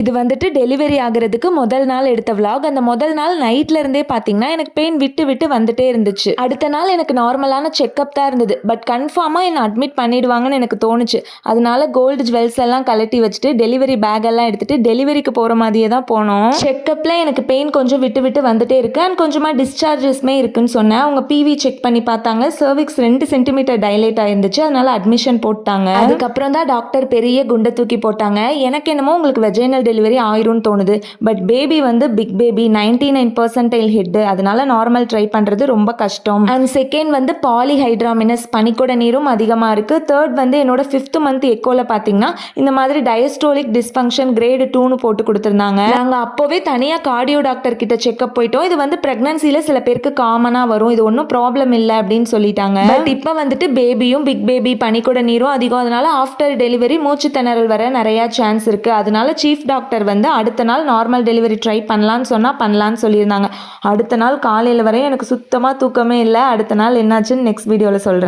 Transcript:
இது வந்துட்டு டெலிவரி ஆகிறதுக்கு முதல் நாள் எடுத்த vlog. அந்த முதல் நாள் நைட்ல இருந்தே பார்த்தீங்கன்னா எனக்கு பெயின் விட்டு விட்டு வந்துட்டே இருந்துச்சு. அடுத்த நாள் எனக்கு நார்மலான செக்அப் தான் இருந்தது. பட் கன்ஃபார்மாக என்னை அட்மிட் பண்ணிடுவாங்கன்னு எனக்கு தோணுச்சு. அதனால கோல்டு ஜுவல்ஸ் எல்லாம் கலட்டி வச்சுட்டு டெலிவரி பேக் எல்லாம் எடுத்துட்டு டெலிவரிக்கு போகிற மாதிரியே தான் போனோம். செக்அப்பில் எனக்கு பெயின் கொஞ்சம் விட்டு விட்டு வந்துட்டே இருக்கு அண்ட் கொஞ்சமாக டிஸ்சார்ஜஸ்மே இருக்குன்னு சொன்னேன். அவங்க பிவி செக் பண்ணி பார்த்தாங்க. சர்விக்ஸ் 2 சென்டிமீட்டர் டைலேட் ஆயிருந்துச்சு. அதனால அட்மிஷன் போட்டாங்க. அதுக்கப்புறம் தான் டாக்டர் பெரிய குண்டை தூக்கி போட்டாங்க. எனக்கு என்னமோ உங்களுக்கு வெஜைனல் டெலிவரி ஆயிரும்னு தோணுது. பட் பேபி வந்து பிக் பேபி 99% ஹெட். அதனால நார்மல் ட்ரை பண்றது ரொம்ப கஷ்டம். அண்ட் செகண்ட் வந்து பாலிஹைட்ராமினஸ் பனிக்கூட நீரும் அதிகமாக இருக்கு. தேர்ட் வந்து என்னோட 5th மந்த் எக்கோல பார்த்தீங்கன்னா இந்த மாதிரி டயஸ்டோலிக் டிஸ்ஃபங்க்ஷன் கிரேடு 2ன்னு போட்டு கொடுத்துருந்தாங்க. நாங்கள் அப்போவே தனியாக கார்டியோ டாக்டர் கிட்ட செக்அப் போயிட்டோம். இது வந்து பிரெக்னன்சியில் சில பேருக்கு காமனாக வரும், இது ஒன்றும் ப்ராப்ளம் இல்லை அப்படின்னு சொல்லிட்டாங்க. பட் இப்போ வந்துட்டு பேபியும் பிக் பேபி பனிக்கூட நீரும் அதிகம். அதனால ஆஃப்டர் டெலிவரி மூச்சு திணறல் வர நிறைய சான்ஸ் இருக்கு. அதனால சீஃப் டாக்டர் வந்து அடுத்த நாள் நார்மல் டெலிவரி ட்ரை பண்ணலான்னு சொல்லியிருந்தாங்க. அடுத்த நாள் காலையில் வரையும் எனக்கு சுத்தமாக தூக்கமே இல்லை. அடுத்த நாள் என்னாச்சுன்னு நெக்ஸ்ட் வீடியோவில் சொல்கிறேன்.